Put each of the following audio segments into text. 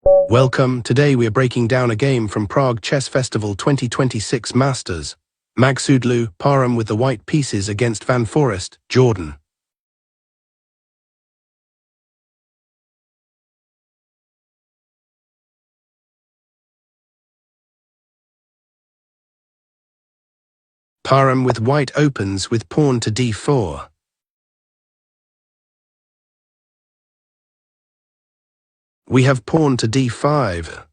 Welcome, today we are breaking down a game from Prague Chess Festival 2026 Masters. Maghsoodloo, Parham with the white pieces against Foreest, Jorden. Parham with white opens with pawn to d4. We have pawn to d5.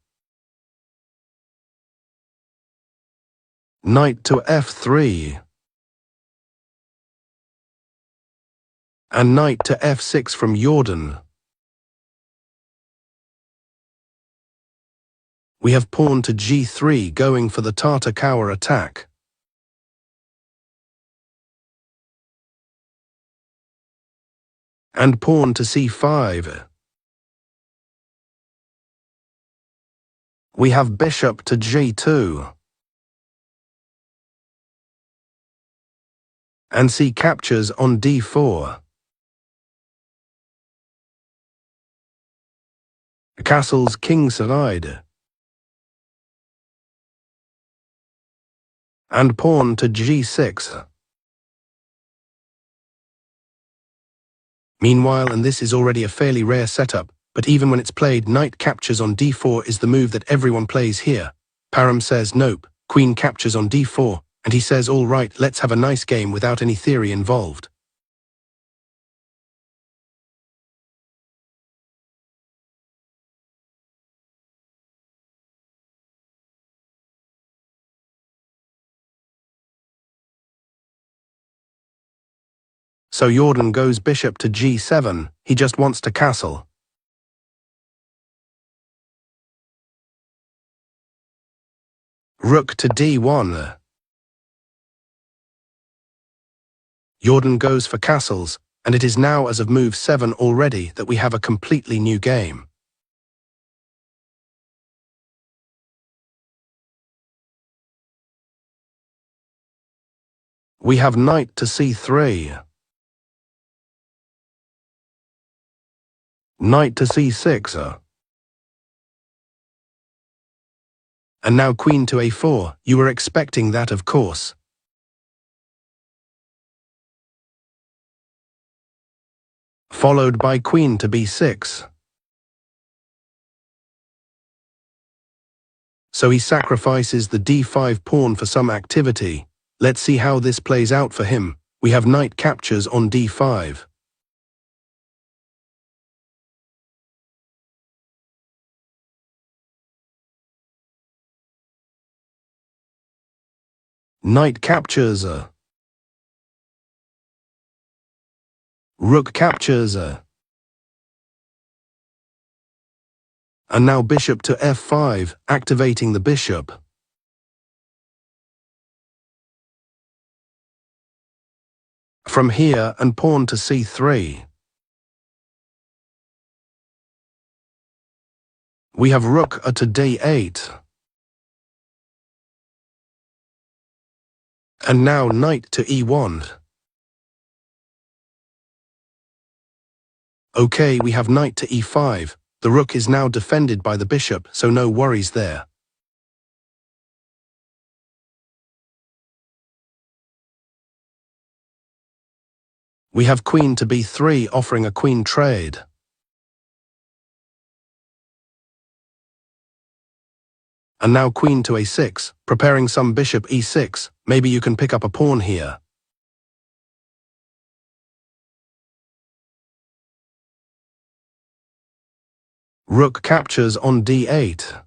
Knight to f3. And knight to f6 from Jorden. We have pawn to g3 going for the Tartar cower attack. And pawn to c5. We have bishop to g2. And c captures on d4. Castles kingside. And pawn to g6. Meanwhile, and this is already a fairly rare setup, but even when it's played, knight captures on d4 is the move that everyone plays here. Parham says nope, queen captures on d4, and he says all right, let's have a nice game without any theory involved. So Jorden goes bishop to g7, he just wants to castle. Rook to d1. Jorden goes for castles, and it is now as of move 7 already that we have a completely new game. We have knight to c3. Knight to c6. And now queen to a4, you were expecting that of course. Followed by queen to b6. So he sacrifices the d5 pawn for some activity. Let's see how this plays out for him. We have knight captures on d5. Knight captures. Rook captures. And now bishop to f5, activating the bishop. From here, and pawn to c3. We have rook to d8. And now knight to e1. Okay, we have knight to e5. The rook is now defended by the bishop, so no worries there. We have queen to b3 offering a queen trade. And now queen to a6, preparing some bishop e6, maybe you can pick up a pawn here. Rook captures on d8.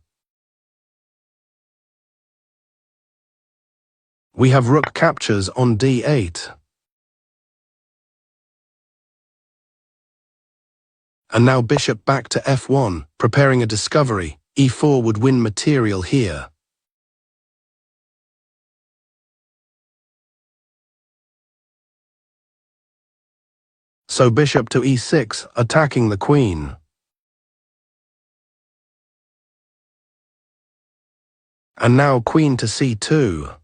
We have rook captures on d8. And now bishop back to f1, preparing a discovery. e4 would win material here. So bishop to e6, attacking the queen. And now queen to c2.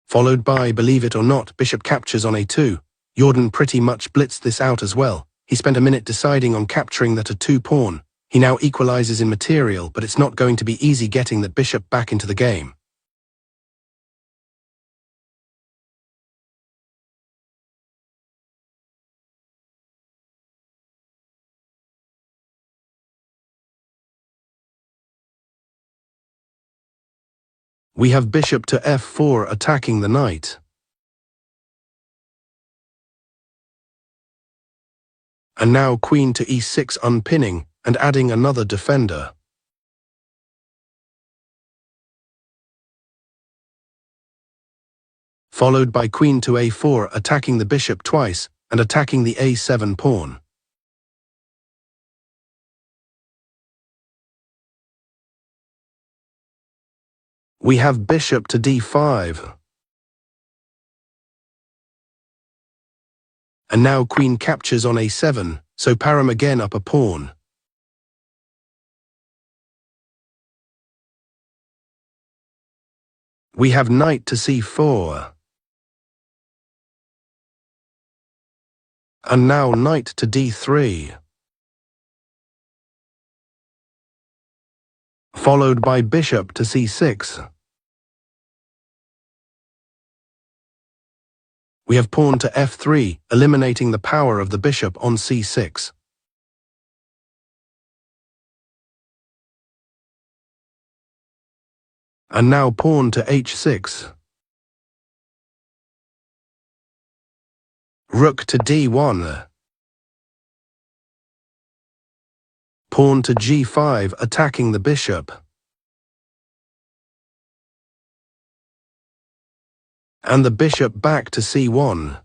Followed by, believe it or not, bishop captures on a2. Jorden pretty much blitzed this out as well. He spent a minute deciding on capturing that a 2-pawn. He now equalizes in material, but it's not going to be easy getting that bishop back into the game. We have bishop to f4 attacking the knight. And now queen to e6 unpinning and adding another defender. Followed by queen to a4 attacking the bishop twice and attacking the a7 pawn. We have bishop to d5. And now queen captures on a7, so Parham again up a pawn. We have knight to c4. And now knight to d3. Followed by bishop to c6. We have pawn to f3, eliminating the power of the bishop on c6. And now pawn to h6. Rook to d1. Pawn to g5 attacking the bishop. And the bishop back to c1.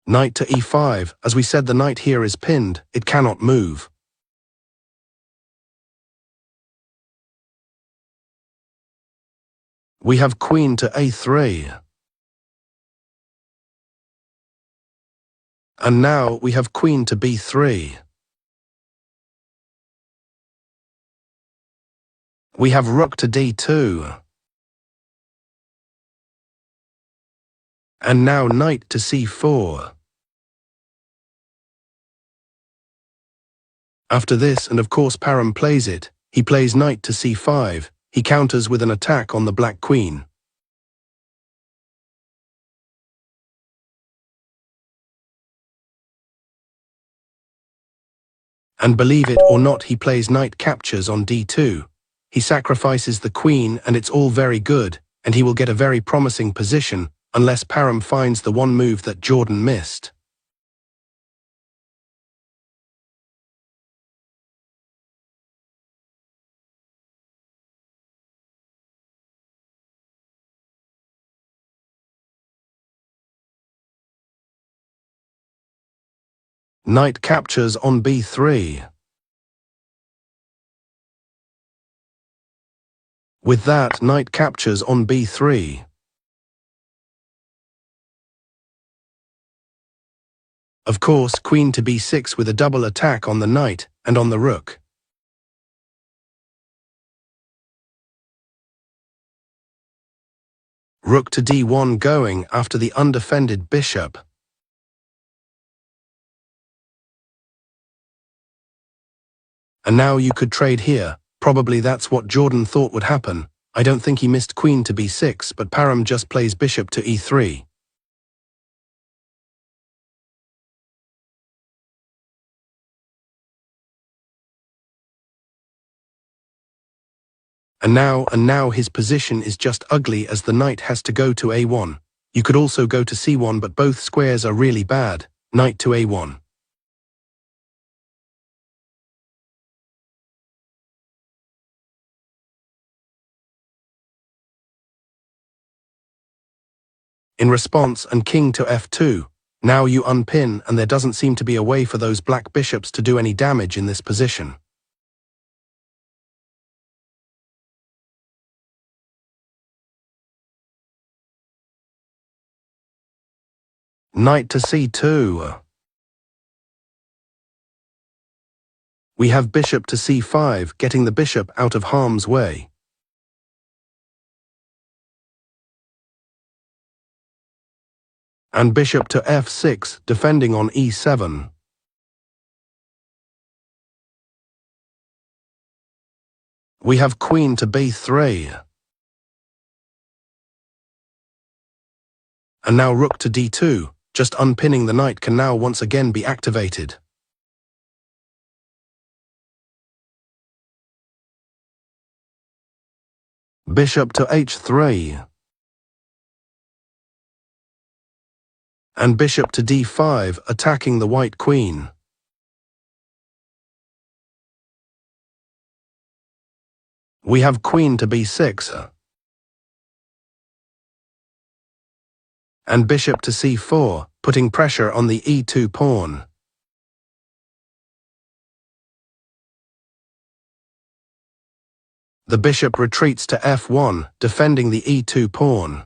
Knight to e5. As we said, the knight here is pinned, it cannot move. We have queen to a3. And now we have queen to b3. We have rook to d2. And now knight to c4. After this, and of course Parham plays it, he plays knight to c5. He counters with an attack on the black queen. And believe it or not, he plays knight captures on d2. He sacrifices the queen and it's all very good, and he will get a very promising position, unless Parham finds the one move that Jorden missed. Knight captures on b3. With that, knight captures on b3. Of course, queen to b6 with a double attack on the knight and on the rook. Rook to d1 going after the undefended bishop. And now you could trade here. Probably that's what Jorden thought would happen. I don't think he missed queen to b6, but Parham just plays bishop to e3. And now his position is just ugly, as the knight has to go to a1. You could also go to c1, but both squares are really bad. Knight to a1. In response, and king to f2. Now you unpin, and there doesn't seem to be a way for those black bishops to do any damage in this position. Knight to c2. We have bishop to c5, getting the bishop out of harm's way. And bishop to f6, defending on e7. We have queen to b3. And now rook to d2, just unpinning the knight can now once again be activated. Bishop to h3. And bishop to d5, attacking the white queen. We have queen to b6. And bishop to c4, putting pressure on the e2 pawn. The bishop retreats to f1, defending the e2 pawn.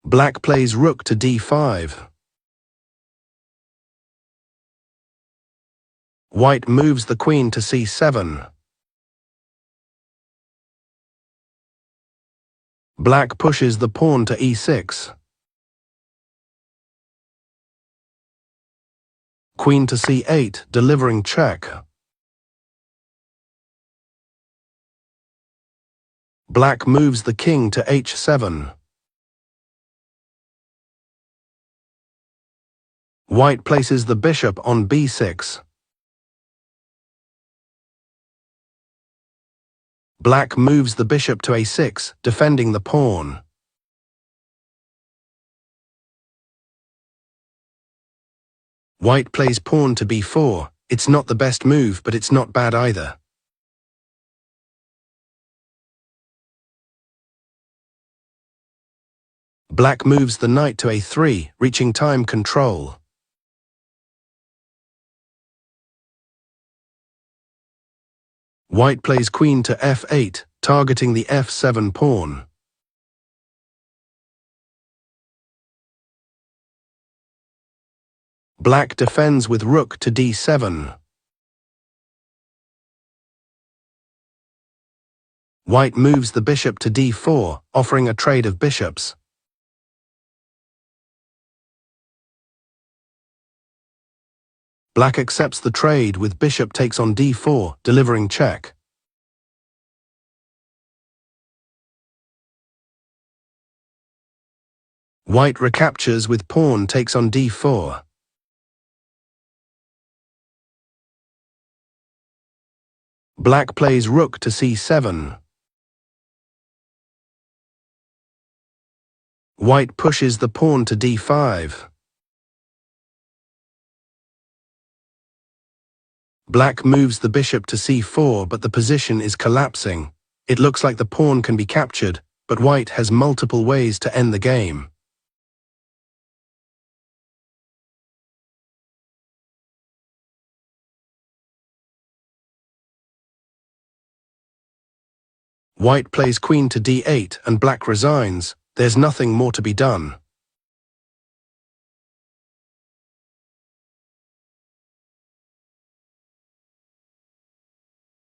Black plays rook to d5. White moves the queen to c7. Black pushes the pawn to e6. Queen to c8, delivering check. Black moves the king to h7. White places the bishop on b6. Black moves the bishop to a6, defending the pawn. White plays pawn to b4. It's not the best move, but it's not bad either. Black moves the knight to a3, reaching time control. White plays queen to f8, targeting the f7 pawn. Black defends with rook to d7. White moves the bishop to d4, offering a trade of bishops. Black accepts the trade with bishop takes on d4, delivering check. White recaptures with pawn takes on d4. Black plays rook to c7. White pushes the pawn to d5. Black moves the bishop to c4, but the position is collapsing. It looks like the pawn can be captured, but white has multiple ways to end the game. White plays queen to d8 and black resigns. There's nothing more to be done.